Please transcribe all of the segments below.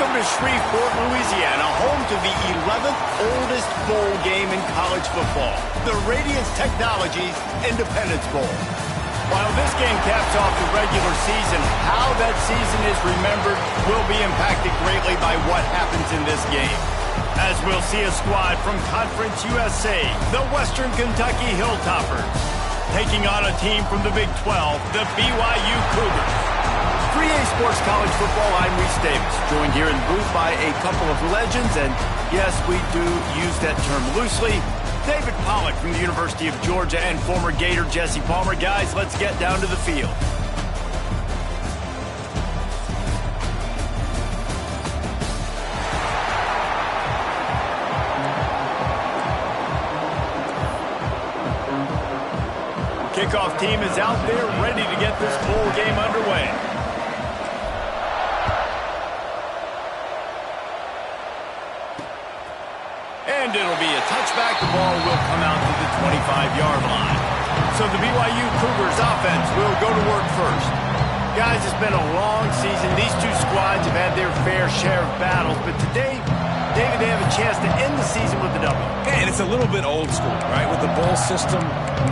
Welcome to Shreveport, Louisiana, home to the 11th oldest bowl game in college football, the Radiance Technologies Independence Bowl. While this game caps off the regular season, how that season is remembered will be impacted greatly by what happens in this game. As we'll see a squad from Conference USA, the Western Kentucky Hilltoppers, taking on a team from the Big 12, the BYU Cougars. 3A Sports College Football, I'm Reese Davis, joined here in the booth by a couple of legends, and yes, we do use that term loosely. David Pollock from the University of Georgia and former Gator Jesse Palmer. Guys, let's get down to the field. Kickoff team is out there ready to get this bowl game underway. And it'll be a touchback. The ball will come out to the 25-yard line. So the BYU Cougars offense will go to work first. Guys, it's been a long season. These two squads have had their fair share of battles, but today, David, they have a chance to end the season with a W. And it's a little bit old school, right? With the bowl system,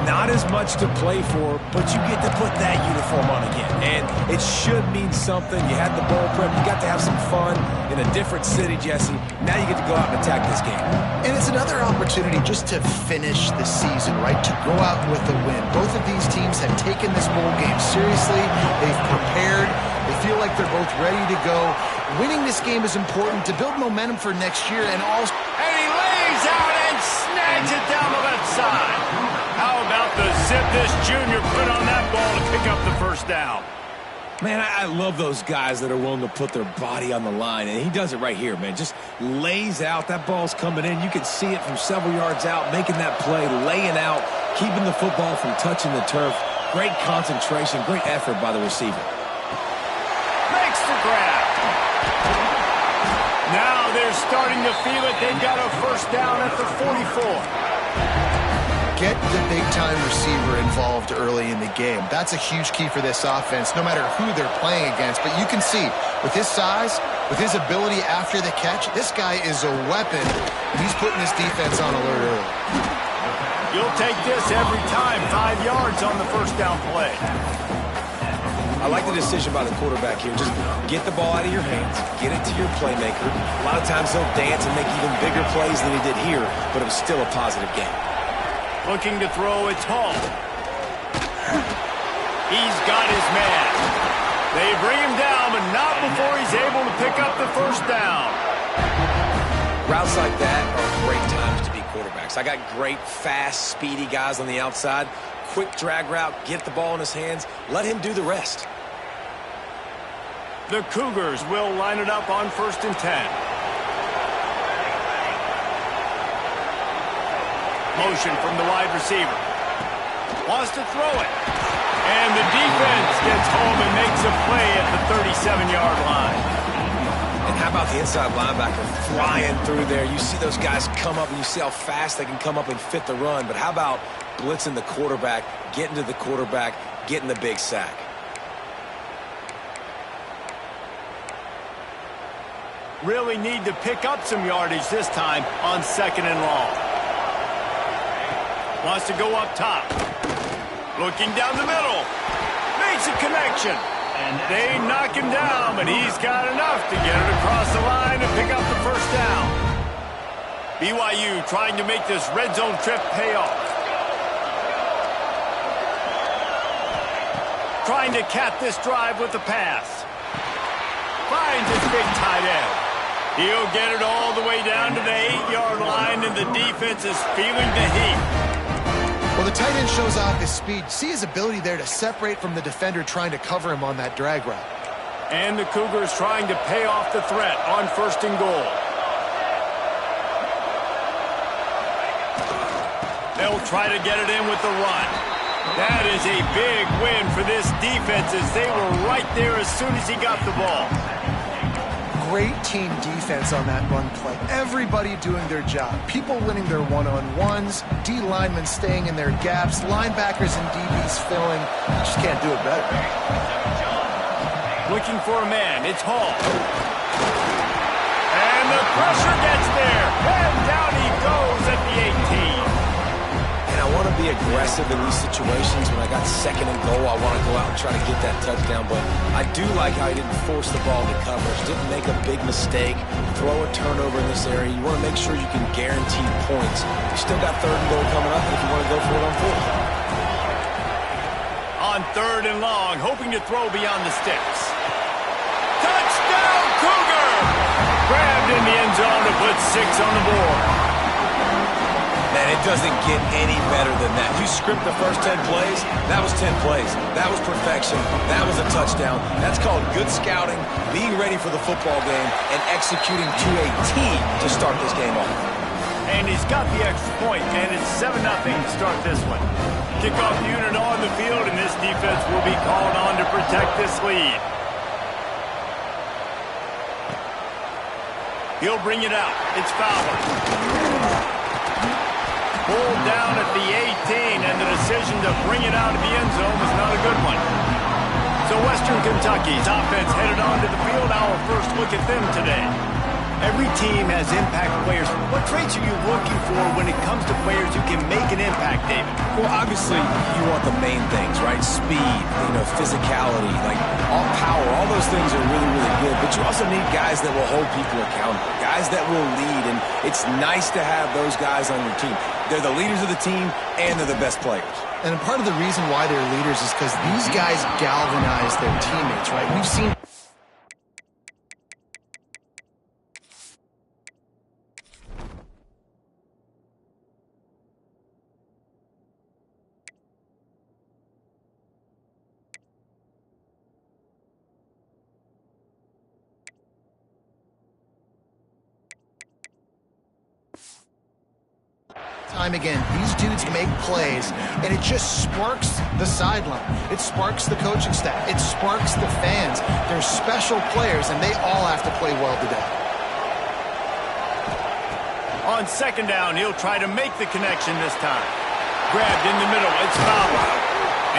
not as much to play for, but you get to put that uniform on again. And it should mean something. You had the bowl prep. You got to have some fun in a different city, Jesse. Now you get to go out and attack this game. And it's another opportunity just to finish the season, right? To go out with a win. Both of these teams have taken this bowl game seriously. They've prepared. They feel like they're both ready to go. Winning this game is important to build momentum for next year and also... And he lays out and snags it down the left side. How about the zip this junior put on that ball to pick up the first down? Man, I love those guys that are willing to put their body on the line, and he does it right here, man. Just lays out. That ball's coming in. You can see it from several yards out, making that play, laying out, keeping the football from touching the turf. Great concentration, great effort by the receiver. Makes the grab. Now they're starting to feel it. They've got a first down at the 44. Get the big-time receiver involved early in the game. That's a huge key for this offense, no matter who they're playing against. But you can see, with his size, with his ability after the catch, this guy is a weapon, and he's putting his defense on alert early. You'll take this every time. 5 yards on the first down play. I like the decision by the quarterback here. Just get the ball out of your hands, get it to your playmaker. A lot of times he'll dance and make even bigger plays than he did here, but it was still a positive game. Looking to throw, it's Hall. He's got his man. They bring him down, but not before he's able to pick up the first down. Routes like that are great times to be quarterbacks. I got great, fast, speedy guys on the outside. Quick drag route, get the ball in his hands, let him do the rest. The Cougars will line it up on 1st and 10. Motion from the wide receiver. Wants to throw it. And the defense gets home and makes a play at the 37-yard line. And how about the inside linebacker flying through there? You see those guys come up, and you see how fast they can come up and fit the run. But how about blitzing the quarterback, getting to the quarterback, getting the big sack? Really need to pick up some yardage this time on 2nd and long. Wants to go up top. Looking down the middle. Makes a connection. And they knock him down, but he's got enough to get it across the line and pick up the first down. BYU trying to make this red zone trip pay off. Trying to cap this drive with the pass. Finds his big tight end. He'll get it all the way down to the 8-yard line, and the defense is feeling the heat. Well, the tight end shows off his speed. See his ability there to separate from the defender trying to cover him on that drag route. And the Cougars trying to pay off the threat on 1st and goal. They'll try to get it in with the run. That is a big win for this defense as they were right there as soon as he got the ball. Great team defense on that run play. Everybody doing their job. People winning their one-on-ones, D linemen staying in their gaps, linebackers and DBs filling. You just can't do it better. Looking for a man. It's Hall. aggressive in these situations. When I got second and goal, I want to go out and try to get that touchdown. But I do like how he didn't force the ball to coverage, didn't make a big mistake, throw a turnover in this area. You want to make sure you can guarantee points. You still got third and goal coming up if you want to go for it on fourth. On third and long, hoping to throw beyond the sticks. Touchdown, Cougar! Grabbed in the end zone to put 6 on the board. Man, it doesn't get any better than that. You script the first 10 plays, that was 10 plays. That was perfection. That was a touchdown. That's called good scouting, being ready for the football game, and executing to a T to start this game off. And he's got the extra point, and it's 7-0 to start this one. Kickoff unit on the field, and this defense will be called on to protect this lead. He'll bring it out. It's Fowler. Pulled down at the 18, and the decision to bring it out of the end zone was not a good one. So Western Kentucky's offense headed onto the field. Our first look at them today. Every team has impact players. What traits are you looking for when it comes to players who can make an impact, David? Well, obviously, you want the main things, right? Speed, physicality, like all power. All those things are really, really good. But you also need guys that will hold people accountable, guys that will lead. And it's nice to have those guys on your team. They're the leaders of the team, and they're the best players. And part of the reason why they're leaders is because these guys galvanize their teammates, right? We've seen... time again, these dudes make plays, and it just sparks the sideline. It sparks the coaching staff. It sparks the fans. They're special players, and they all have to play well today. On second down, he'll try to make the connection this time. Grabbed in the middle, it's Fowler.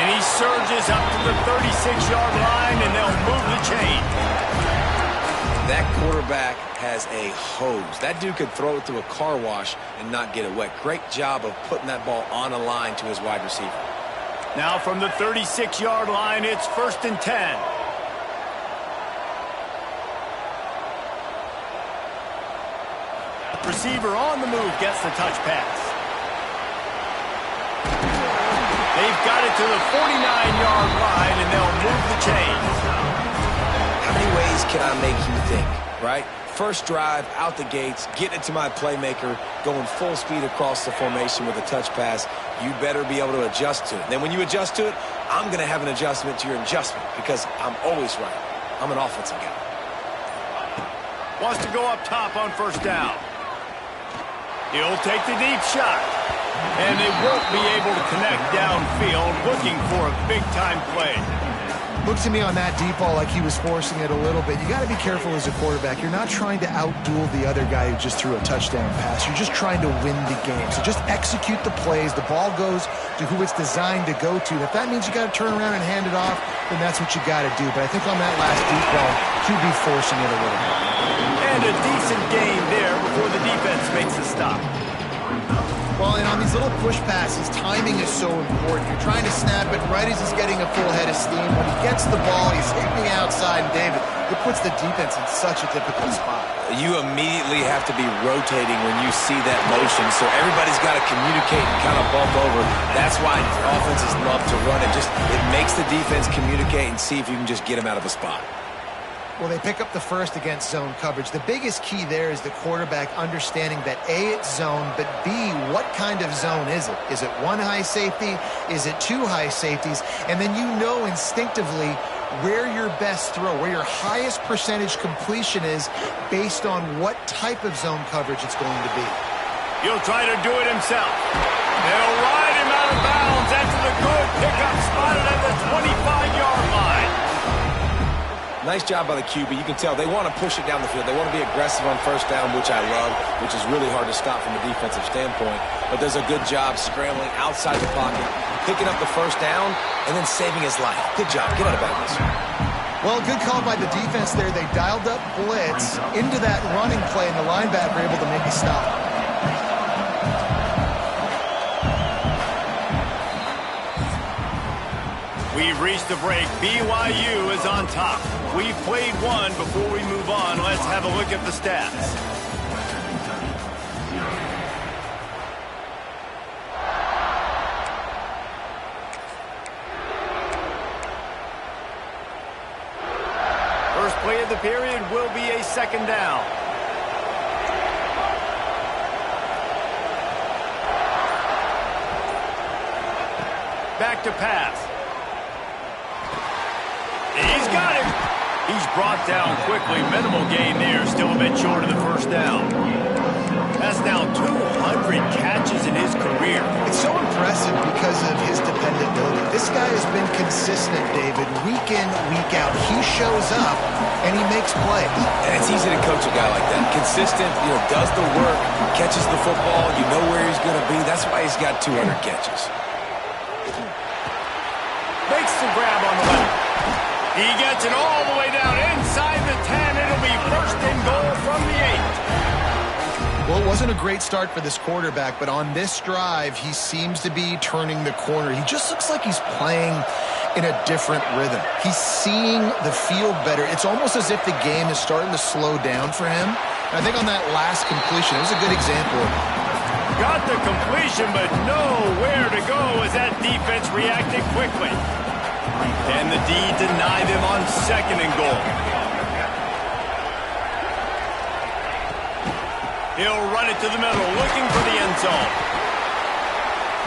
And he surges up to the 36-yard line, and they'll move the chain. That quarterback has a hose. That dude could throw it through a car wash and not get it wet. Great job of putting that ball on a line to his wide receiver. Now from the 36-yard line, it's 1st and 10. Receiver on the move gets the touch pass. They've got it to the 49-yard line, and they'll move the chains. How many ways can I make you think, right? First drive, out the gates, getting it to my playmaker, going full speed across the formation with a touch pass. You better be able to adjust to it. Then when you adjust to it, I'm going to have an adjustment to your adjustment because I'm always right. I'm an offensive guy. Wants to go up top on first down. He'll take the deep shot. And they won't be able to connect downfield, looking for a big-time play. Looked to me on that deep ball like he was forcing it a little bit. You got to be careful as a quarterback. You're not trying to outduel the other guy who just threw a touchdown pass. You're just trying to win the game. So just execute the plays. The ball goes to who it's designed to go to. If that means you got to turn around and hand it off, then that's what you got to do. But I think on that last deep ball, QB forcing it a little bit. And a decent gain there before the defense makes the stop. Well, and on these little push passes, timing is so important. You're trying to snap it right as he's getting a full head of steam. When he gets the ball, he's hitting the outside. And David, it puts the defense in such a difficult spot. You immediately have to be rotating when you see that motion, so everybody's got to communicate and kind of bump over. That's why offenses love to run it. It makes the defense communicate and see if you can just get them out of a spot. Well, they pick up the first against zone coverage. The biggest key there is the quarterback understanding that A, it's zone, but B, what kind of zone is it? Is it one high safety? Is it two high safeties? And then you know instinctively where your best throw, where your highest percentage completion is based on what type of zone coverage it's going to be. He'll try to do it himself. They'll ride him out of bounds. That's the good pickup, spotted at the 25-yard line. Nice job by the QB. You can tell they want to push it down the field. They want to be aggressive on first down, which I love, which is really hard to stop from a defensive standpoint. But there's a good job scrambling outside the pocket, picking up the first down, and then saving his life. Good job. Get out of bounds. Well, good call by the defense there. They dialed up blitz into that running play, and the linebacker able to make a stop. We've reached the break. BYU is on top. We've played one. Before we move on, let's have a look at the stats. First play of the period will be a second down. Back to pass. He's got him. He's brought down quickly. Minimal gain there. Still a bit short of the first down. That's now 200 catches in his career. It's so impressive because of his dependability. This guy has been consistent, David, week in, week out. He shows up, and he makes plays. And it's easy to coach a guy like that. Consistent, does the work, catches the football. You know where he's going to be. That's why he's got 200 catches. Makes the grab on the left. He gets it all the way down inside the 10. It'll be first and goal from the 8. Well, it wasn't a great start for this quarterback, but on this drive, he seems to be turning the corner. He just looks like he's playing in a different rhythm. He's seeing the field better. It's almost as if the game is starting to slow down for him. And I think on that last completion, it was a good example of it. Got the completion, but nowhere to go as that defense reacted quickly. And the D denied them on second and goal. He'll run it to the middle, looking for the end zone.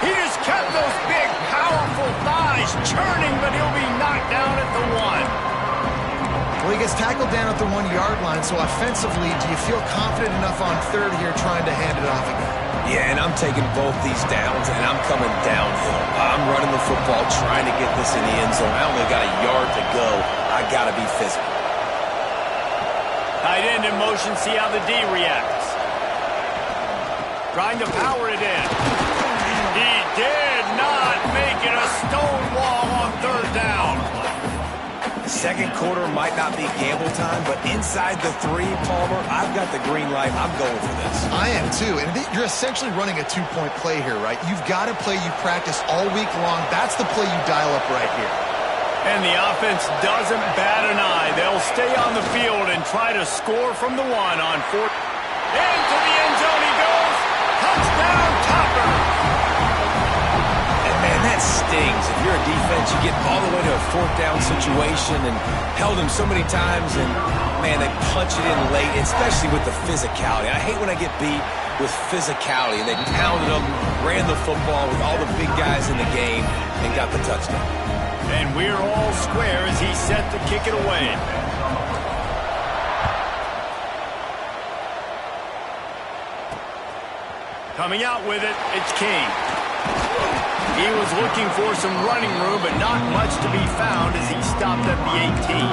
He just kept those big, powerful thighs churning, but he'll be knocked down at the 1. Well, he gets tackled down at the 1-yard line, so offensively, do you feel confident enough on third here trying to hand it off again? Yeah, and I'm taking both these downs, and I'm coming downhill. I'm running the football, trying to get this in the end zone. I only got a yard to go. I got to be physical. Tight end in motion, see how the D reacts. Trying to power it in. He did not make it a stone wall on third down. Second quarter might not be gamble time, but inside the 3, Palmer, I've got the green light. I'm going for this. I am too, and you're essentially running a 2-point play here, right? You've got a play you practice all week long. That's the play you dial up right here. And the offense doesn't bat an eye. They'll stay on the field and try to score from the 1 on 4. Into the end zone he goes. Touchdown, Topper. Man, that stings. If you're a defense, you get all the way to a 4th down situation and held him so many times, and, man, they punch it in late, especially with the physicality. I hate when I get beat with physicality. They pounded them, ran the football with all the big guys in the game, and got the touchdown. And we're all square as he's set to kick it away. Coming out with it, it's King. He was looking for some running room, but not much to be found as he stopped at the 18.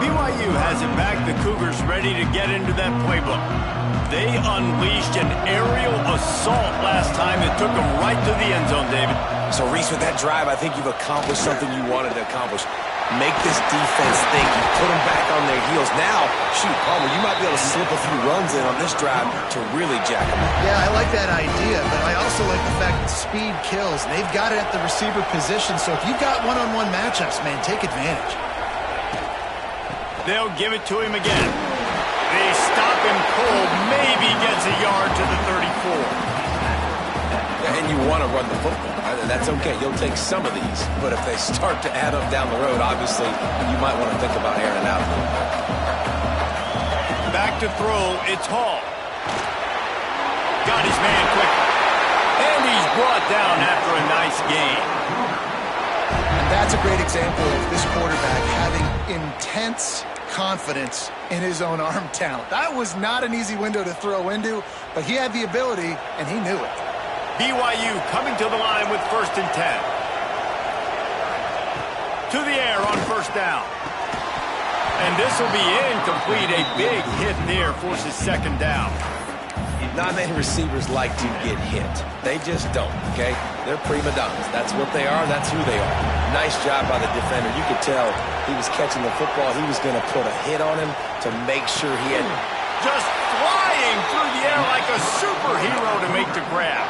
BYU has it back. The Cougars ready to get into that playbook. They unleashed an aerial assault last time that took them right to the end zone, David. So, Reese, with that drive, I think you've accomplished something you wanted to accomplish. Make this defense think. You put them back on their heels. Now, shoot, Palmer, you might be able to slip a few runs in on this drive to really jack them up. Yeah, I like that idea, but I also like the fact that speed kills. They've got it at the receiver position, so if you've got one-on-one matchups, man, take advantage. They'll give it to him again. They stop him cold, maybe gets a yard to the 34. Yeah, and you want to run the football. That's okay. You'll take some of these. But if they start to add up down the road, obviously, you might want to think about airing it out a little bit. Back to throw. It's Hall. Got his man quickly. And he's brought down after a nice gain. And that's a great example of this quarterback having intense confidence in his own arm talent. That was not an easy window to throw into, but he had the ability, and he knew it. BYU coming to the line with 1st and 10. To the air on 1st down. And this will be incomplete. A big hit there forces 2nd down. Not many receivers like to get hit. They just don't, okay? They're prima donnas. That's what they are. That's who they are. Nice job by the defender. You could tell he was catching the football. He was going to put a hit on him to make sure he had... Just flying through the air like a superhero to make the grab.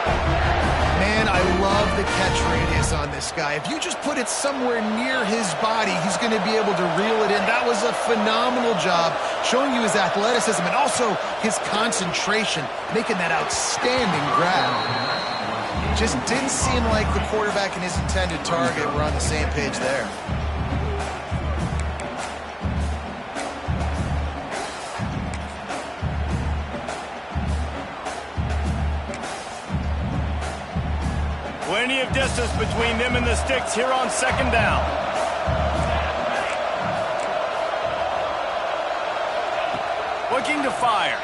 Man, I love the catch radius on this guy. If you just put it somewhere near his body, he's going to be able to reel it in. That was a phenomenal job, showing you his athleticism and also his concentration, making that outstanding grab. Just didn't seem like the quarterback and his intended target were on the same page there. Plenty of distance between them and the sticks here on second down. Looking to fire.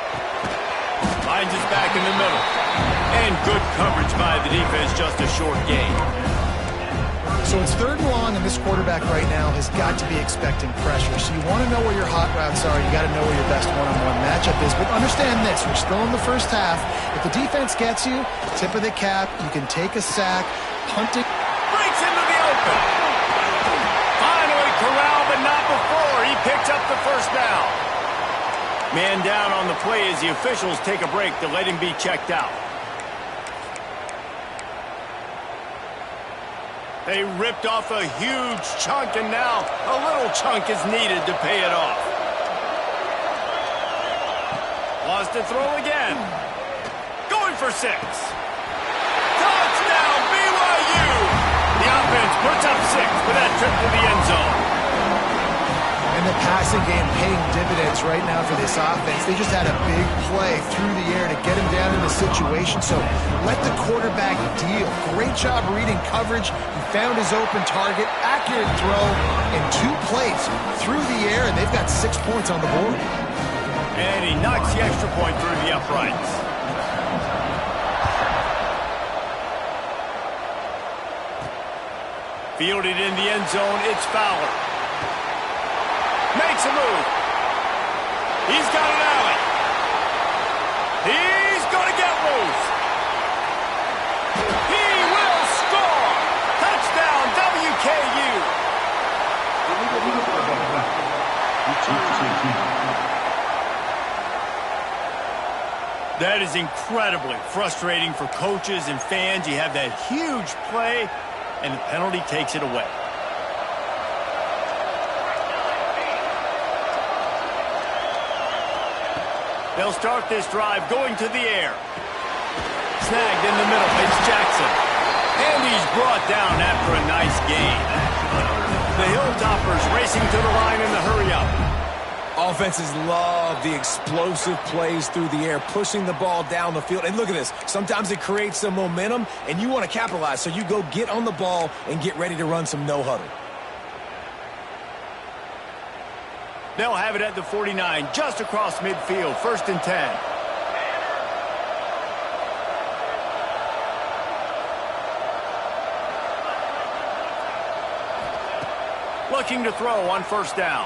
Finds us back in the middle. And good coverage by the defense, just a short gain. So it's 3rd and long, and this quarterback right now has got to be expecting pressure. So you want to know where your hot routes are. You got to know where your best one-on-one matchup is. But understand this, we're still in the first half. If the defense gets you, tip of the cap, you can take a sack, punt it. Breaks into the open. Finally corralled, but not before. He picked up the first down. Man down on the play as the officials take a break to let him be checked out. They ripped off a huge chunk, and now a little chunk is needed to pay it off. Wants to throw again. Going for 6. Touchdown, BYU! The offense puts up 6 with that trip to the end zone. And the passing game paying dividends right now for this offense. They just had a big play through the air to get him down in the situation. So let the quarterback deal. Great job reading coverage. He found his open target. Accurate throw. And 2 plays through the air, and they've got 6 points on the board. And he knocks the extra point through the uprights. Fielded in the end zone, it's Fowler. Makes a move. He's got an alley. He's going to get loose. He will score. Touchdown, WKU. That is incredibly frustrating for coaches and fans. You have that huge play, and the penalty takes it away. They'll start this drive going to the air. Snagged in the middle. It's Jackson. And he's brought down after a nice gain. The Hilltoppers racing to the line in the hurry-up. Offenses love the explosive plays through the air, pushing the ball down the field. And look at this. Sometimes it creates some momentum, and you want to capitalize. So you go get on the ball and get ready to run some no-huddle. They'll have it at the 49, just across midfield, 1st and 10. Looking to throw on 1st down.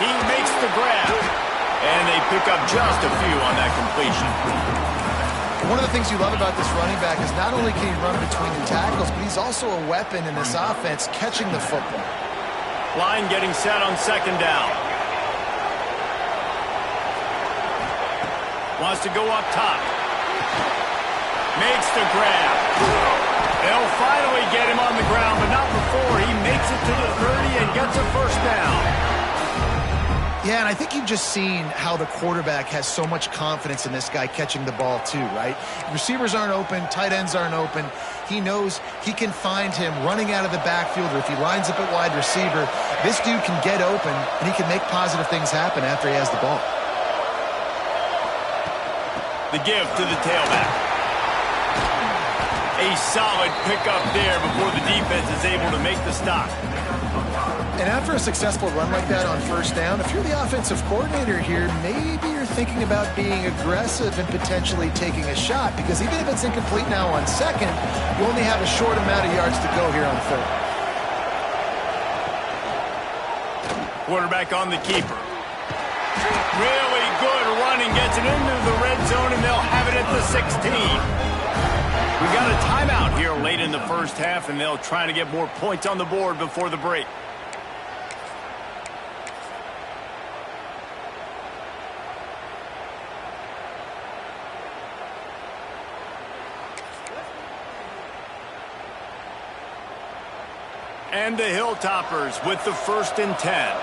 He makes the grab, and they pick up just a few on that completion. One of the things you love about this running back is not only can he run between the tackles, but he's also a weapon in this offense, catching the football. Line getting set on 2nd down. Wants to go up top. Makes the grab. They'll finally get him on the ground, but not before he makes it to the 30 and gets a 1st down. Yeah, and I think you've just seen how the quarterback has so much confidence in this guy catching the ball too, right? Receivers aren't open, tight ends aren't open. He knows he can find him running out of the backfield, or if he lines up at wide receiver, this dude can get open, and he can make positive things happen after he has the ball. The give to the tailback. A solid pickup there before the defense is able to make the stop. And after a successful run like that on 1st down, if you're the offensive coordinator here, maybe you're thinking about being aggressive and potentially taking a shot, because even if it's incomplete now on 2nd, you only have a short amount of yards to go here on 3rd. Quarterback on the keeper. Really good running, gets it into the red zone, and they'll have it at the 16. We got a timeout here late in the 1st half, and they'll try to get more points on the board before the break. And the Hilltoppers with the 1st and 10.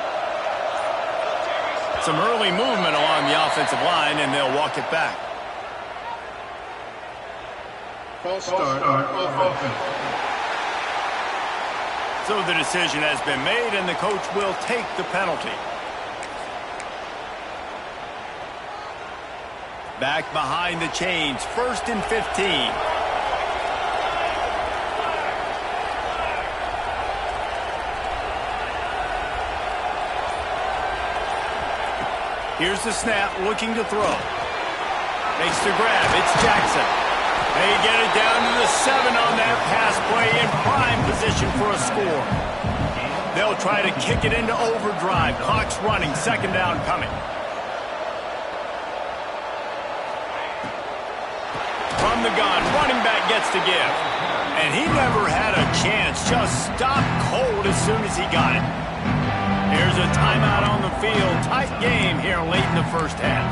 Some early movement along the offensive line, and they'll walk it back. False start offense. So the decision has been made, and the coach will take the penalty. Back behind the chains, 1st and 15. Here's the snap, looking to throw. Makes the grab, it's Jackson. They get it down to the 7 on that pass play, in prime position for a score. They'll try to kick it into overdrive. Clock's running, 2nd down coming. From the gun, running back gets to give. And he never had a chance, just stopped cold as soon as he got it. Here's a timeout on the field. Tight game here late in the 1st half.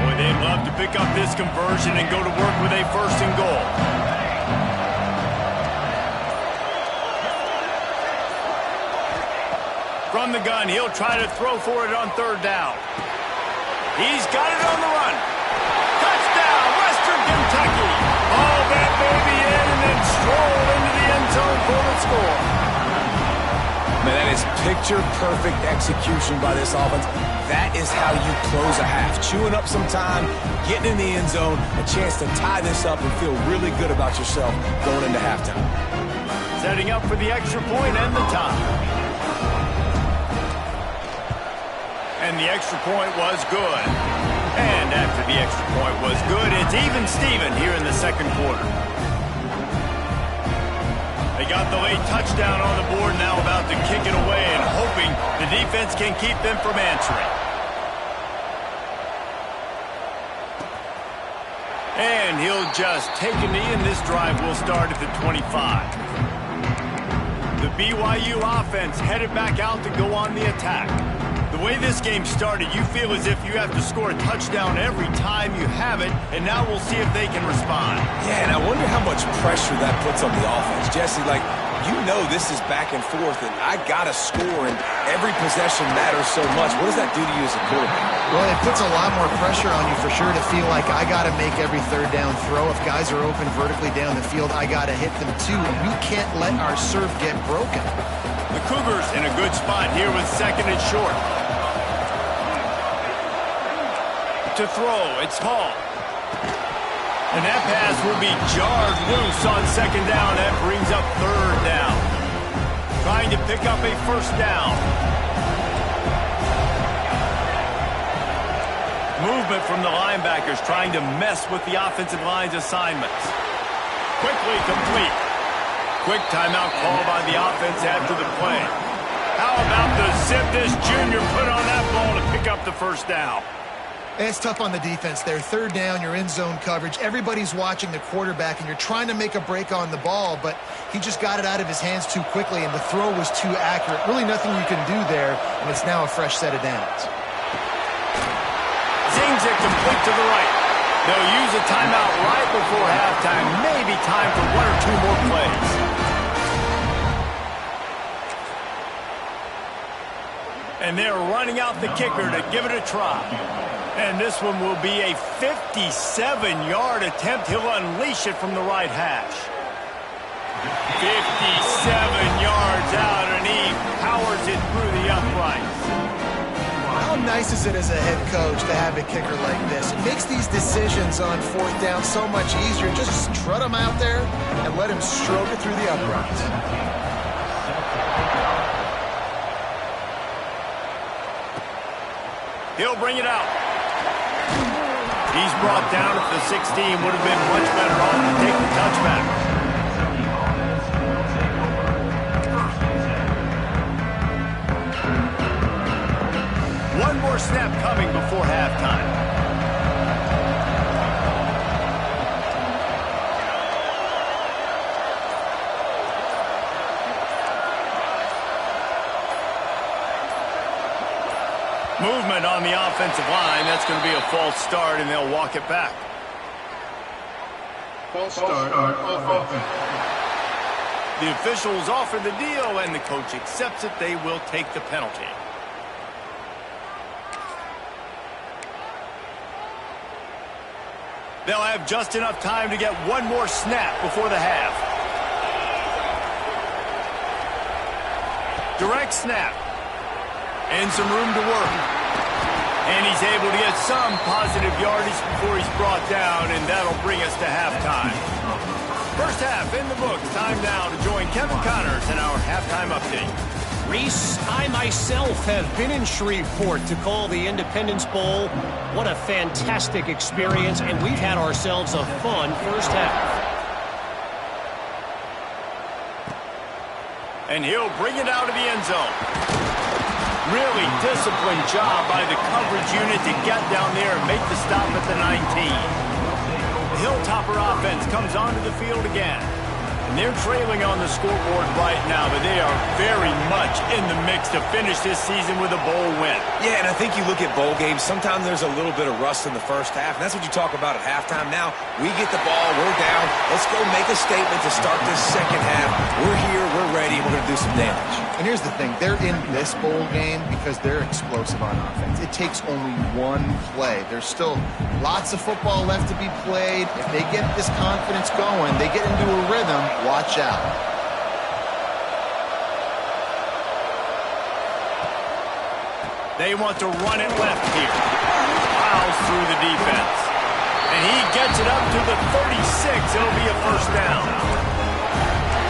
Boy, they'd love to pick up this conversion and go to work with a 1st and goal. From the gun, he'll try to throw for it on 3rd down. He's got it on the run. Touchdown, Western Kentucky. All that baby in and then stroll into the end zone for the score. Man, that is picture-perfect execution by this offense. That is how you close a half. Chewing up some time, getting in the end zone, a chance to tie this up and feel really good about yourself going into halftime. Setting up for the extra point and the tie. And the extra point was good. And after the extra point was good, it's even Steven here in the 2nd quarter. They got the late touchdown on the board, now about to kick it away and hoping the defense can keep them from answering. And he'll just take a knee, and this drive will start at the 25. The BYU offense headed back out to go on the attack. The way this game started, you feel as if you have to score a touchdown every time you have it, and now we'll see if they can respond. Yeah, and I wonder how much pressure that puts on the offense. Jesse, like, you know this is back and forth, and I got to score, and every possession matters so much. What does that do to you as a quarterback? Well, it puts a lot more pressure on you for sure to feel like I got to make every 3rd down throw. If guys are open vertically down the field, I got to hit them too. We can't let our serve get broken. The Cougars in a good spot here with 2nd and short. To throw, it's Hall. And that pass will be jarred loose on 2nd down. That brings up 3rd down. Trying to pick up a 1st down. Movement from the linebackers trying to mess with the offensive line's assignments. Quickly complete. Quick timeout call by the offense after the play. How about the zip this junior put on that ball to pick up the 1st down? It's tough on the defense there. 3rd down, you're in zone coverage. Everybody's watching the quarterback, and you're trying to make a break on the ball, but he just got it out of his hands too quickly, and the throw was too accurate. Really nothing you can do there, and it's now a fresh set of downs. Zings it complete to the right. They'll use a timeout right before halftime. Maybe time for 1 or 2 more plays. And they're running out the kicker to give it a try. And this one will be a 57-yard attempt. He'll unleash it from the right hash. 57 yards out, and he powers it through the uprights. How nice is it as a head coach to have a kicker like this? It makes these decisions on 4th down so much easier. Just strut him out there and let him stroke it through the uprights. He'll bring it out. He's brought down at the 16. Would have been much better off to take the touchback. One more snap coming before halftime. Movement on the offensive line. That's going to be a false start, and they'll walk it back. False start on offense. The officials offer the deal, and the coach accepts it. They will take the penalty. They'll have just enough time to get one more snap before the half. Direct snap. And some room to work. And he's able to get some positive yardage before he's brought down, and that'll bring us to halftime. First half in the books. Time now to join Kevin Connors in our halftime update. Reese, I myself have been in Shreveport to call the Independence Bowl. What a fantastic experience, and we've had ourselves a fun first half. And he'll bring it out of the end zone. Really disciplined job by the coverage unit to get down there and make the stop at the 19. The Hilltopper offense comes onto the field again. And they're trailing on the scoreboard right now, but they are very much in the mix to finish this season with a bowl win. Yeah, and I think you look at bowl games, sometimes there's a little bit of rust in the first half, and that's what you talk about at halftime. Now, we get the ball, we're down. Let's go make a statement to start this second half. We're here, we're ready, and we're going to do some damage. And here's the thing. They're in this bowl game because they're explosive on offense. It takes only one play. There's still lots of football left to be played. If they get this confidence going, they get into a rhythm, watch out. They want to run it left here. Fouls through the defense. And he gets it up to the 36. It'll be a first down.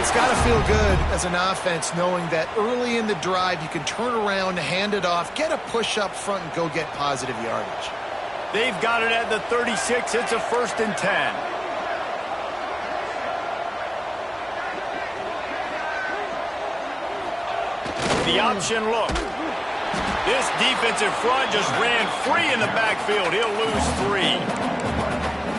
It's got to feel good as an offense knowing that early in the drive you can turn around, hand it off, get a push up front, and go get positive yardage. They've got it at the 36. It's a 1st and 10. The option look. This defensive front just ran free in the backfield. He'll lose 3.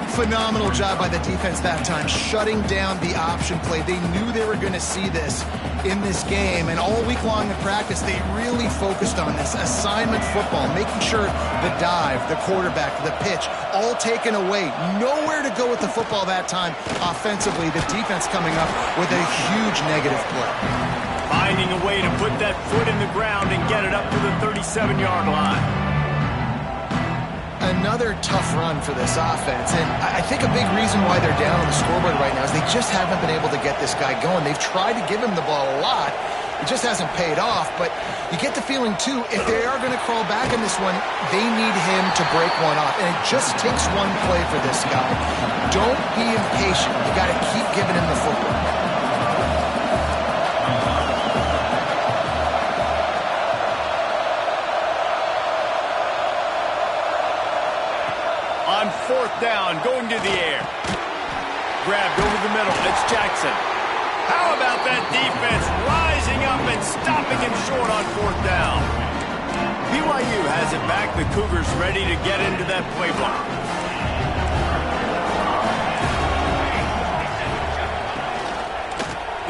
Phenomenal job by the defense that time, shutting down the option play. They knew they were going to see this in this game, and all week long in practice, they really focused on this assignment football, making sure the dive, the quarterback, the pitch, all taken away. Nowhere to go with the football that time offensively. The defense coming up with a huge negative play. Finding a way to put that foot in the ground and get it up to the 37-yard line. Another tough run for this offense, and I think a big reason why they're down on the scoreboard right now is they just haven't been able to get this guy going. They've tried to give him the ball a lot. It just hasn't paid off, but you get the feeling, too, if they are going to crawl back in this one, they need him to break one off, and it just takes one play for this guy. Don't be impatient. You got to keep giving him the football. On 4th down, going to the air. Grabbed over the middle. It's Jackson. How about that defense rising up and stopping him short on 4th down? BYU has it back. The Cougars ready to get into that playbook.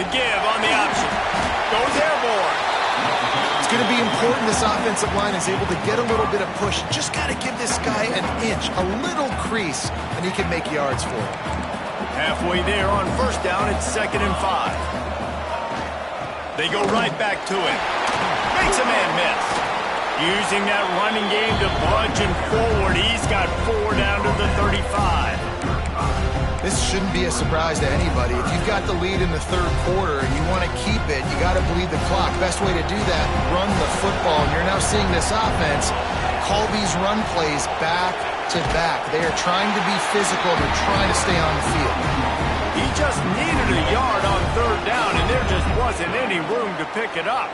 The give on the option. Goes airborne. It's going to be important this offensive line is able to get a little bit of push. Just got to give this guy an inch, a little crease, and he can make yards for it. Halfway there on 1st down, it's 2nd and 5. They go right back to him. Makes a man miss. Using that running game to bludgeon forward. He's got 4 down to the 35. This shouldn't be a surprise to anybody. If you've got the lead in the 3rd quarter and you want to keep it, you got to bleed the clock. Best way to do that, run the football. And you're now seeing this offense call these run plays back to back. They are trying to be physical. They're trying to stay on the field. He just needed a yard on 3rd down, and there just wasn't any room to pick it up.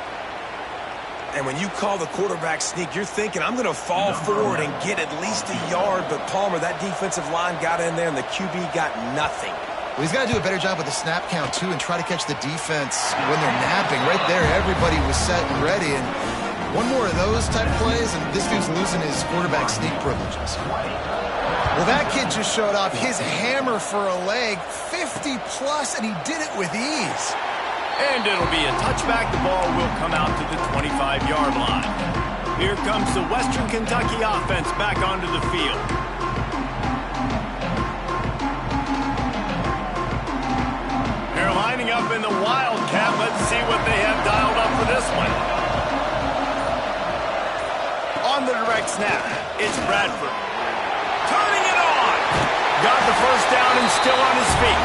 And when you call the quarterback sneak, you're thinking, I'm going to fall forward and get at least a yard. But, Palmer, that defensive line got in there, and the QB got nothing. Well, he's got to do a better job with the snap count, too, and try to catch the defense when they're napping. Right there, everybody was set and ready. And one more of those type plays, and this dude's losing his quarterback sneak privileges. Well, that kid just showed off his hammer for a leg, 50-plus, and he did it with ease. And it'll be a touchback. The ball will come out to the 25-yard line. Here comes the Western Kentucky offense back onto the field. They're lining up in the Wildcat. Let's see what they have dialed up for this one. On the direct snap, it's Bradford. Turning it on. Got the first down and still on his feet.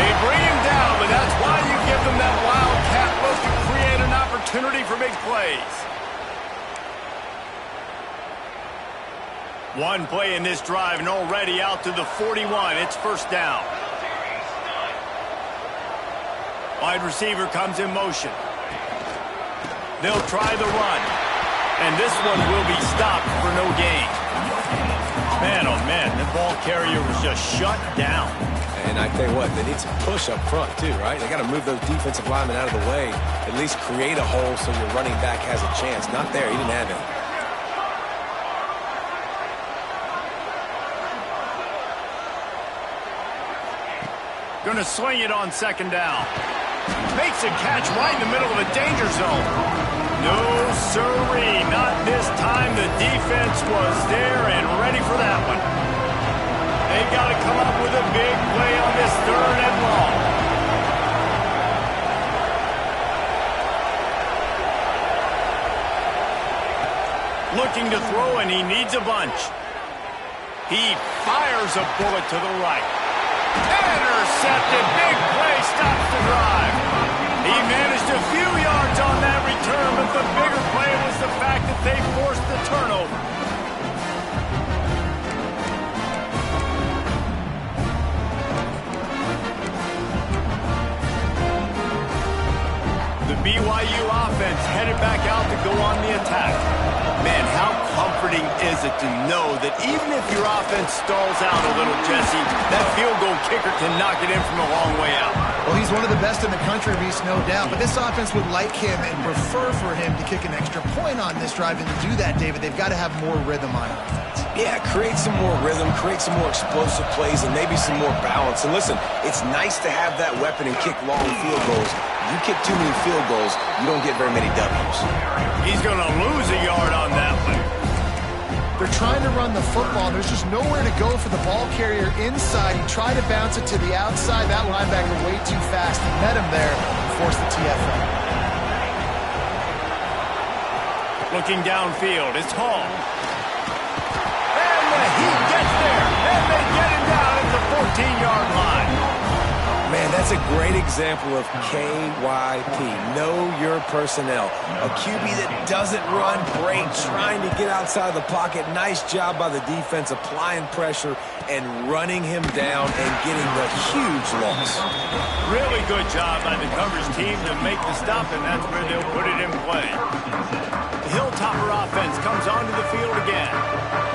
They bring him down, but that's why you give them that Wildcat look to create an opportunity for big plays. One play in this drive and already out to the 41. It's first down. Wide receiver comes in motion. They'll try the run. And this one will be stopped for no gain. Man, oh man, the ball carrier was just shut down. And I tell you what, they need some push up front too, right? They got to move those defensive linemen out of the way. At least create a hole so your running back has a chance. Not there, he didn't have it. Going to swing it on second down. Makes a catch right in the middle of the danger zone. No, sirree, not this time. The defense was there and ready for that one. They got to come up with a big play on this third and long. Looking to throw, and he needs a bunch. He fires a bullet to the right. Intercepted. Big play stops the drive. He managed a few yards on that return, but the bigger play was the fact that they forced the turnover. The BYU offense headed back out to go on the attack. Man, how comforting is it to know that even if your offense stalls out a little, Jesse, that field goal kicker can knock it in from a long way out. Well, he's one of the best in the country, Reese, no doubt. But this offense would like him and prefer for him to kick an extra point on this drive. And to do that, David, they've got to have more rhythm on offense. Yeah, create some more rhythm, create some more explosive plays, and maybe some more balance. And listen, it's nice to have that weapon and kick long field goals. You kick too many field goals, you don't get very many W's. He's going to lose a yard on that one. They're trying to run the football. There's just nowhere to go for the ball carrier inside. He tried to bounce it to the outside. That linebacker way too fast. He met him there and forced the TFL. Looking downfield, it's Hall. And he gets there. And they get him down at the 14-yard line. Man, that's a great example of KYP. Know your personnel. A QB that doesn't run great, trying to get outside the pocket. Nice job by the defense, applying pressure and running him down and getting the huge loss. Really good job by the coverage team to make the stop, and that's where they'll put it in play. The Hilltopper offense comes onto the field again.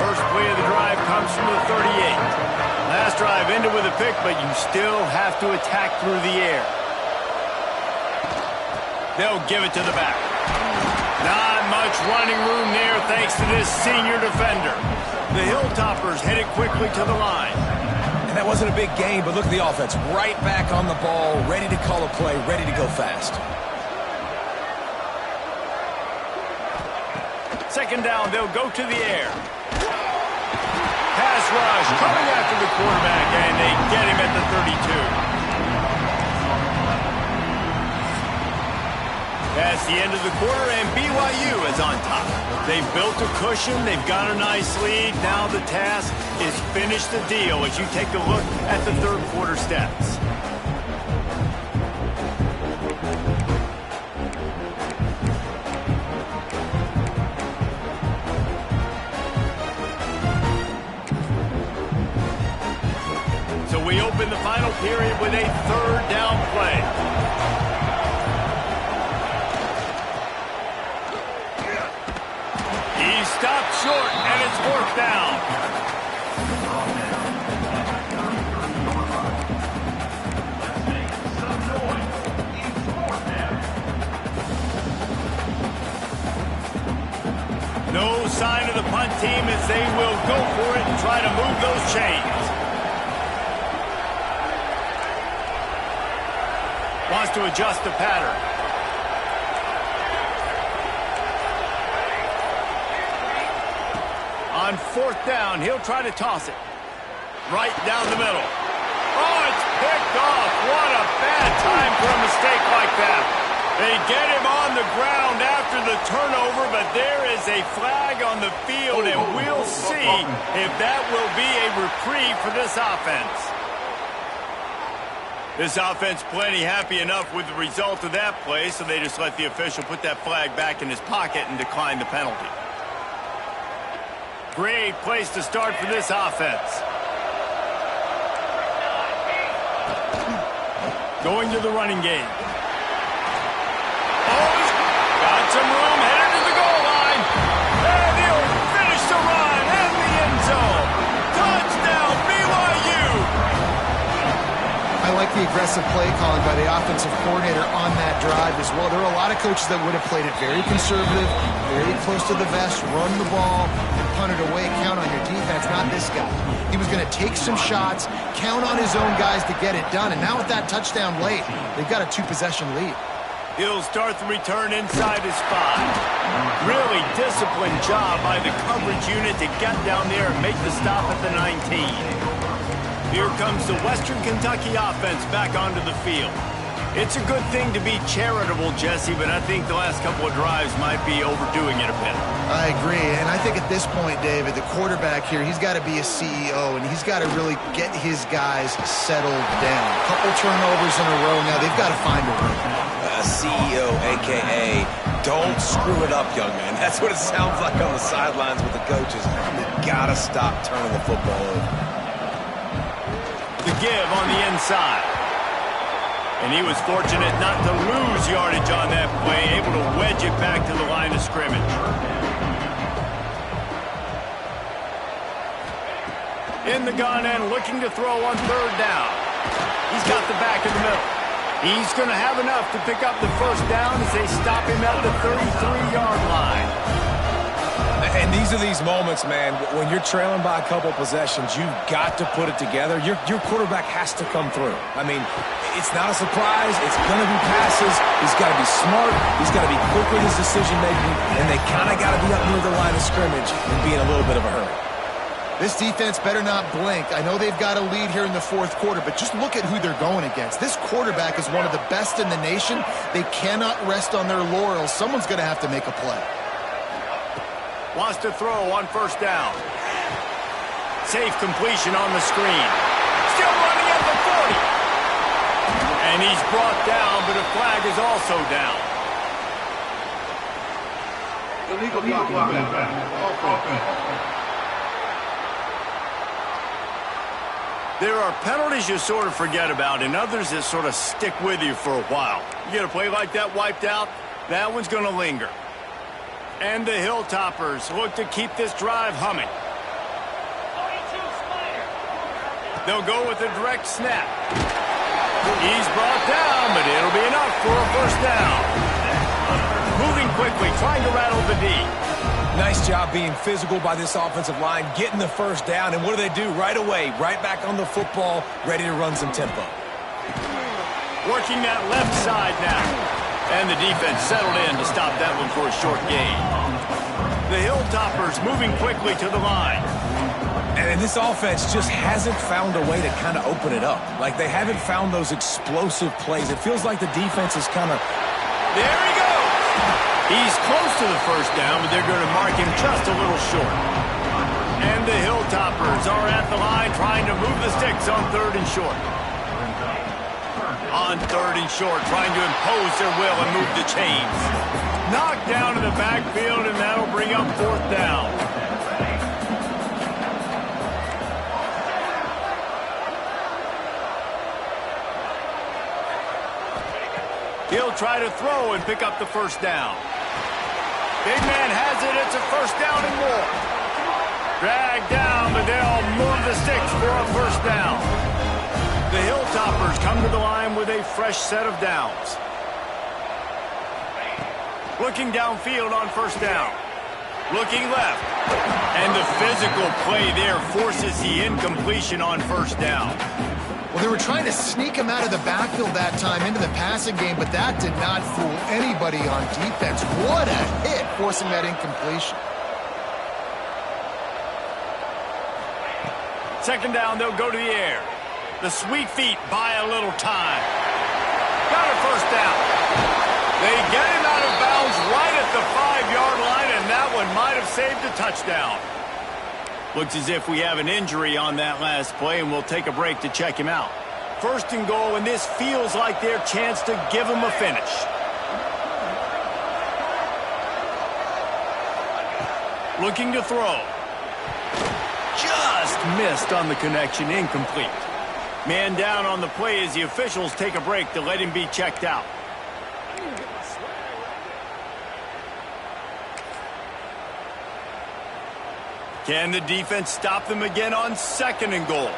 First play of the drive comes from the 38. Last drive ended with a pick, but you still have to attack through the air. They'll give it to the back. Not much running room there thanks to this senior defender. The Hilltoppers headed quickly to the line. And that wasn't a big gain, but look at the offense. Right back on the ball, ready to call a play, ready to go fast. Second down, they'll go to the air. Pass rush coming after the quarterback, and they get him at the 32. That's the end of the quarter, and BYU is on top. They've built a cushion. They've got a nice lead. Now the task is finish the deal as you take a look at the third quarter stats. We open the final period with a third down play. He stopped short, and it's fourth down. No sign of the punt team as they will go for it and try to move those chains. Wants to adjust the pattern. On 4th down, he'll try to toss it. Right down the middle. Oh, it's picked off. What a bad time for a mistake like that. They get him on the ground after the turnover, but there is a flag on the field, and we'll see if that will be a reprieve for this offense. This offense plenty happy enough with the result of that play, so they just let the official put that flag back in his pocket and decline the penalty. Great place to start for this offense. Going to the running game. Oh, he's got some room, headed to the goal line. And he'll finish the run in the end zone. Touchdown, BYU. I like the aggressive play calling by the offensive coordinator on that drive as well. There are a lot of coaches that would have played it very conservative, very close to the vest, run the ball, and punt it away, count on your defense. Not this guy. He was going to take some shots, count on his own guys to get it done. And now with that touchdown late, they've got a 2-possession lead. He'll start the return inside his 5. Really disciplined job by the coverage unit to get down there and make the stop at the 19. Here comes the Western Kentucky offense back onto the field. It's a good thing to be charitable, Jesse, but I think the last couple of drives might be overdoing it a bit. I agree, and I think at this point, David, the quarterback here, he's got to be a CEO, and he's got to really get his guys settled down. A couple turnovers in a row now. They've got to find a way. CEO, a.k.a. don't screw it up, young man. That's what it sounds like on the sidelines with the coaches. You've got to stop turning the football over. The give on the inside. And he was fortunate not to lose yardage on that play, able to wedge it back to the line of scrimmage. In the gun and looking to throw on 3rd down. He's got the back in the middle. He's going to have enough to pick up the 1st down as they stop him at the 33-yard line. And these are these moments, man, when you're trailing by a couple possessions, you've got to put it together. Your quarterback has to come through. I mean, it's not a surprise. It's going to be passes. He's got to be smart. He's got to be quick with his decision-making, and they kind of got to be up near the line of scrimmage and be in a little bit of a hurry. This defense better not blink. I know they've got a lead here in the 4th quarter, but just look at who they're going against. This quarterback is one of the best in the nation. They cannot rest on their laurels. Someone's going to have to make a play. Wants to throw on 1st down. Safe completion on the screen. Still running at the 40. And he's brought down, but a flag is also down. Illegal offense. There are penalties you sort of forget about and others that sort of stick with you for a while. You get a play like that wiped out, that one's going to linger. And the Hilltoppers look to keep this drive humming. They'll go with a direct snap. He's brought down, but it'll be enough for a 1st down. Moving quickly, trying to rattle the D. Nice job being physical by this offensive line, getting the 1st down, and what do? Right away, right back on the football, ready to run some tempo. Working that left side now. And the defense settled in to stop that one for a short gain. The Hilltoppers moving quickly to the line. And this offense just hasn't found a way to kind of open it up. Like, they haven't found those explosive plays. It feels like the defense is kind of... There he goes! He's close to the 1st down, but they're going to mark him just a little short. And the Hilltoppers are at the line trying to move the sticks on 3rd and short. On 3rd and short, trying to impose their will and move the chains. Knocked down in the backfield, and that'll bring up 4th down. He'll try to throw and pick up the 1st down. Big man has it. It's a 1st down and more. Dragged down, but they'll move the sticks for a 1st down. The Hilltoppers come to the line with a fresh set of downs. Looking downfield on 1st down. Looking left. And the physical play there forces the incompletion on 1st down. Well, they were trying to sneak him out of the backfield that time into the passing game, but that did not fool anybody on defense. What a hit, forcing that incompletion. Second down, they'll go to the air. The sweet feet buy a little time. Got a first down. They get him out of bounds right at the 5-yard line, and that one might have saved a touchdown. Looks as if we have an injury on that last play, and we'll take a break to check him out. First and goal, and this feels like their chance to give him a finish. Looking to throw. Just missed on the connection, incomplete. Man down on the play as the officials take a break to let him be checked out. Can the defense stop them again on second and goal?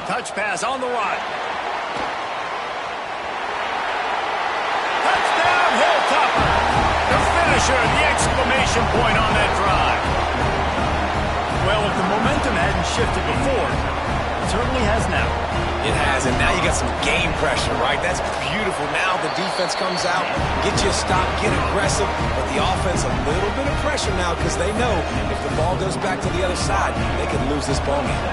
Touch pass on the run. Touchdown, Hilltopper. The finisher, the exclamation point on that drive. Well, if the momentum hadn't shifted before, it certainly has now. It has, and now you got some game pressure, right? That's beautiful. Now the defense comes out, get you a stop, get aggressive, but the offense a little bit of pressure now because they know if the ball goes back to the other side, they could lose this ball game.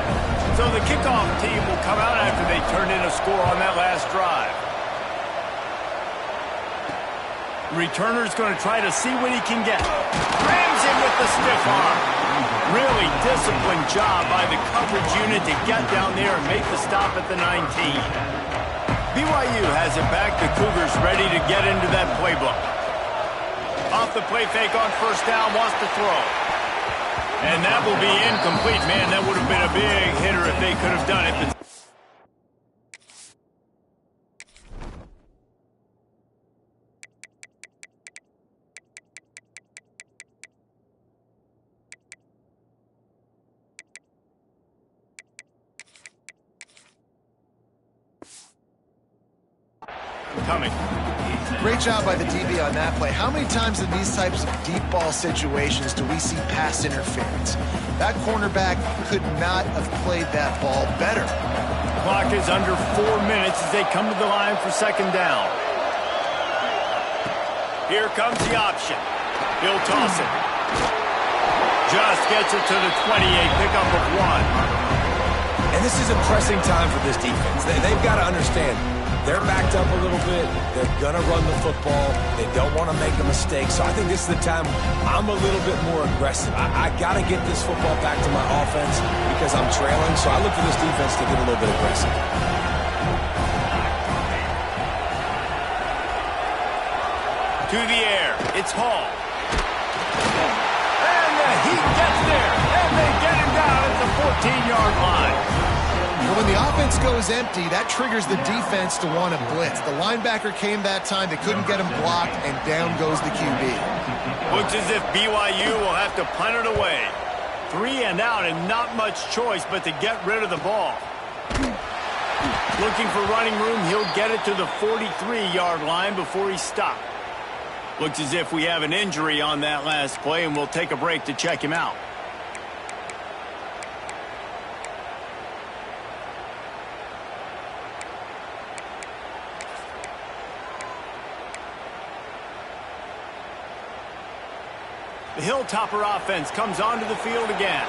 So the kickoff team will come out after they turn in a score on that last drive. Returner's going to try to see what he can get. Rams him with the stiff arm. Really disciplined job by the coverage unit to get down there and make the stop at the 19. BYU has it back. The Cougars ready to get into that playbook. Off the play fake on first down, wants to throw. And that will be incomplete. Man, that would have been a big hitter if they could have done it. But coming. Great job by the DB on that play. How many times in these types of deep ball situations do we see pass interference? That cornerback could not have played that ball better. Clock is under 4 minutes as they come to the line for second down. Here comes the option. He'll toss it. Just gets it to the 28, pickup of 1. And this is a pressing time for this defense. They've got to understand, they're backed up a little bit. They're going to run the football. They don't want to make a mistake. So I think this is the time I'm a little bit more aggressive. I got to get this football back to my offense because I'm trailing. So I look for this defense to get a little bit aggressive. To the air. It's Hall. And the Heat gets there. And they get him down at the 14-yard line. But when the offense goes empty, that triggers the defense to want to blitz. The linebacker came that time. They couldn't get him blocked, and down goes the QB. Looks as if BYU will have to punt it away. 3 and out, and not much choice but to get rid of the ball. Looking for running room, he'll get it to the 43-yard line before he's stopped. Looks as if we have an injury on that last play, and we'll take a break to check him out. The Hilltopper offense comes onto the field again.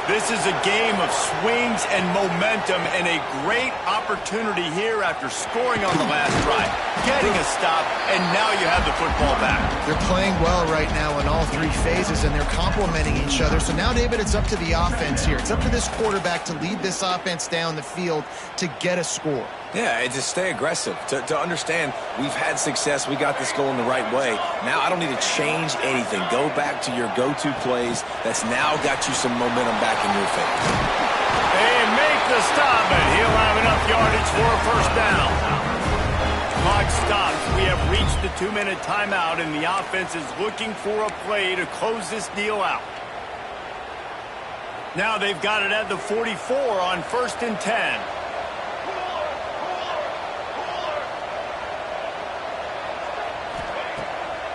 This is a game of swings and momentum and a great opportunity here after scoring on the last drive, getting a stop, and now you have the football back. They're playing well right now in all 3 phases, and they're complementing each other. So now, David, it's up to the offense here. It's up to this quarterback to lead this offense down the field to get a score. Yeah, and to stay aggressive, to understand we've had success, we got this going the right way. Now I don't need to change anything. Go back to your go-to plays. That's now got you some momentum back in your favor. They make the stop, and he'll have enough yardage for a first down. Clock stops. We have reached the 2-minute timeout, and the offense is looking for a play to close this deal out. Now they've got it at the 44 on 1st and 10.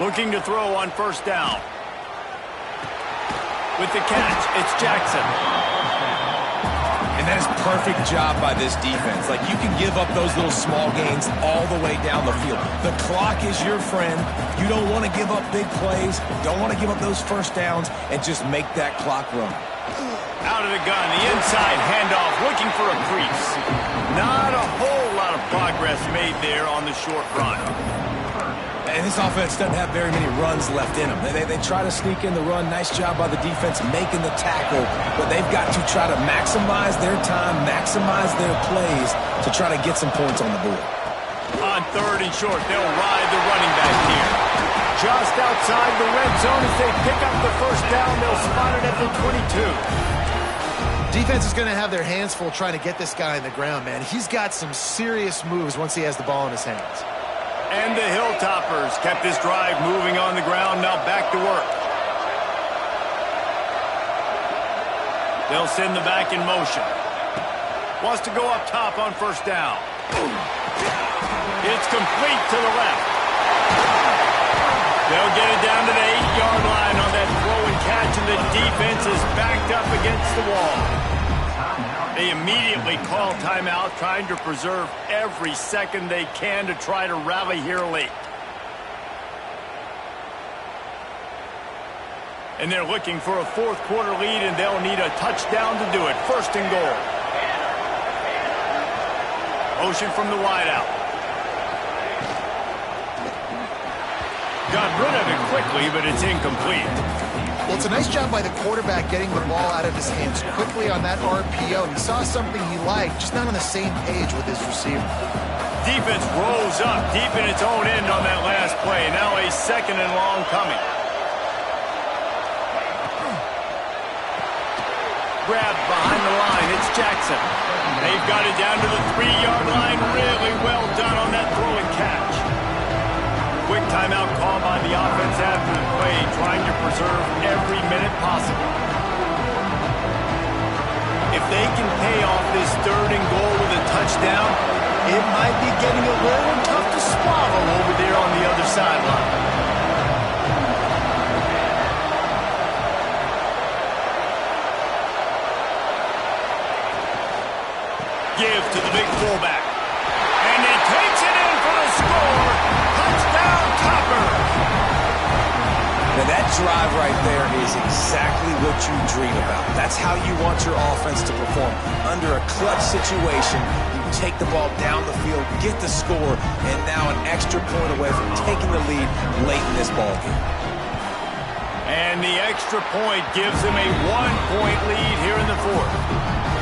Looking to throw on first down. With the catch, it's Jackson. And that is perfect job by this defense. Like, you can give up those little small gains all the way down the field. The clock is your friend. You don't want to give up big plays. Don't want to give up those first downs, and just make that clock run. Out of the gun, the inside handoff, looking for a crease. Not a whole lot of progress made there on the short run. And this offense doesn't have very many runs left in them. They try to sneak in the run. Nice job by the defense making the tackle. But they've got to try to maximize their time, maximize their plays to try to get some points on the board. On 3rd and short, they'll ride the running back here. Just outside the red zone as they pick up the first down. They'll spot it at the 22. Defense is going to have their hands full trying to get this guy in the ground, man. He's got some serious moves once he has the ball in his hands. And the Hilltoppers kept this drive moving on the ground. Now back to work. They'll send the back in motion. Wants to go up top on first down. It's complete to the left. They'll get it down to the 8-yard line on that throw and catch, and the defense is backed up against the wall. They immediately call timeout, trying to preserve every second they can to try to rally here late. And they're looking for a fourth-quarter lead, and they'll need a touchdown to do it. 1st and goal. Motion from the wideout. Got rid of it quickly, but it's incomplete. Well, it's a nice job by the quarterback getting the ball out of his hands quickly on that RPO. He saw something he liked, just not on the same page with his receiver. Defense rolls up deep in its own end on that last play. Now a 2nd and long coming. Grabbed behind the line. It's Jackson. They've got it down to the 3-yard line. Really well done on that throw and catch. Quick timeout call by the offense after the play, trying to preserve every minute possible. If they can pay off this 3rd and goal with a touchdown, it might be getting a little tough to swallow over there on the other sideline. Give to the big fullback. And he takes it in for the score. Touchdown, Toppers. Now that drive right there is exactly what you dream about. That's how you want your offense to perform. Under a clutch situation, you take the ball down the field, get the score, and now an extra point away from taking the lead late in this ball game. And the extra point gives them a 1-point lead here in the 4th.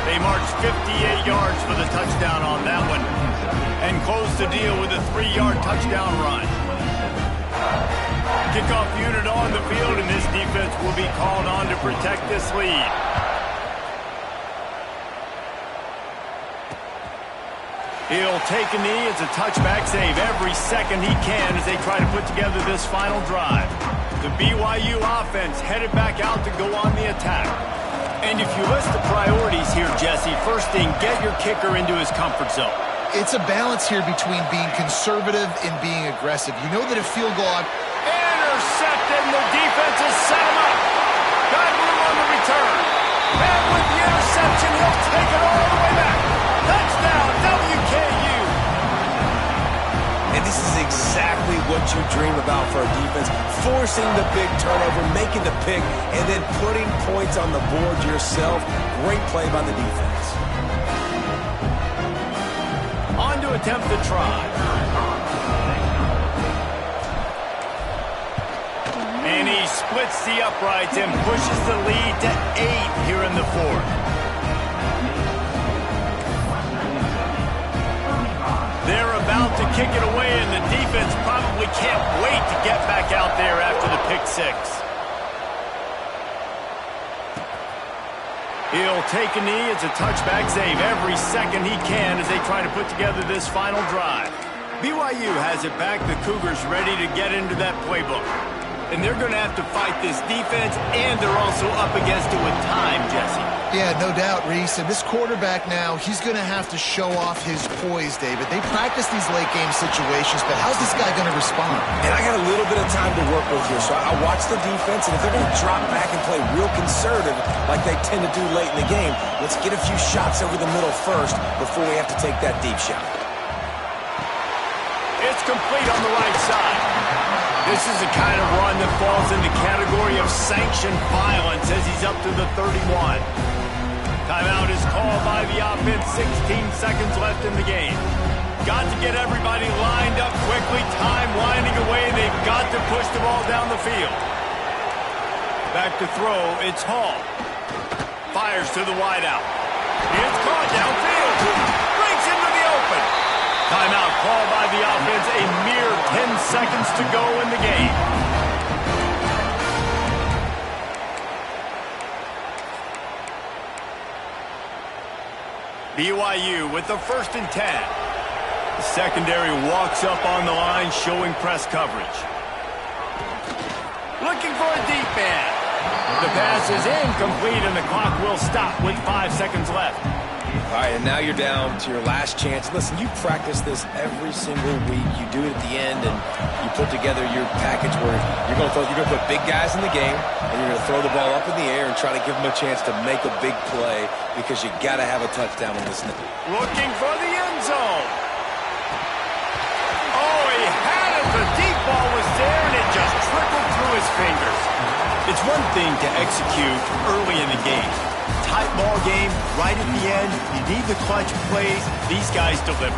They marched 58 yards for the touchdown on that one and closed the deal with a 3-yard touchdown run. Kickoff unit on the field, and this defense will be called on to protect this lead. He'll take a knee. It's a touchback save every second he can as they try to put together this final drive. The BYU offense headed back out to go on the attack. And if you list the priorities here, Jesse, first thing, get your kicker into his comfort zone. It's a balance here between being conservative and being aggressive. You know that a field goal... Intercepted, and the defense has set him up. Got room on the return. And with the interception, he'll take it all the way back. Touchdown, WKU. And this is exactly what you dream about for a defense. Forcing the big turnover, making the pick, and then putting points on the board yourself. Great play by the defense. On to attempt the try. And he splits the uprights and pushes the lead to 8 here in the 4th. They're about to kick it away, and the defense probably can't wait to get back out there after the pick 6. He'll take a knee. It's a touchback save every second he can as they try to put together this final drive. BYU has it back. The Cougars ready to get into that playbook. And they're going to have to fight this defense, and they're also up against it with time, Jesse. Yeah, no doubt, Reese. And this quarterback now, he's going to have to show off his poise, David. They practice these late-game situations, but how's this guy going to respond? And I got a little bit of time to work with here, so I watch the defense, and if they're going to drop back and play real conservative like they tend to do late in the game, let's get a few shots over the middle first before we have to take that deep shot. It's complete on the right side. This is the kind of run that falls in the category of sanctioned violence as he's up to the 31. Timeout is called by the offense. 16 seconds left in the game. Got to get everybody lined up quickly. Time winding away. They've got to push the ball down the field. Back to throw. It's Hall. Fires to the wideout. It's caught downfield. Breaks into the open. Timeout called by the offense. A mere 10 seconds to go in the game. BYU with the 1st and 10. The secondary walks up on the line, showing press coverage. Looking for a deep man. The pass is incomplete, and the clock will stop with 5 seconds left. All right, and now you're down to your last chance. Listen, you practice this every single week. You do it at the end, and you put together your package where you're going to put big guys in the game, and you're going to throw the ball up in the air and try to give them a chance to make a big play because you got to have a touchdown in this. Looking for the end zone. Oh, he had it. The deep ball was there, and it just trickled through his fingers. It's one thing to execute early in the game. Tight ball game, right at the end. You need the clutch plays. These guys deliver.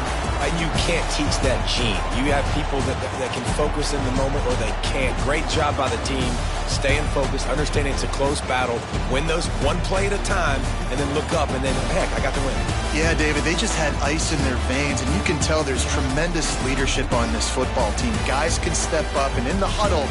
You can't teach that gene. You have people that can focus in the moment or they can't. Great job by the team. Staying focused, understanding it's a close battle. Win those one play at a time, and then look up, and then, heck, I got the win. Yeah, David, they just had ice in their veins, and you can tell there's tremendous leadership on this football team. Guys can step up, and in the huddle,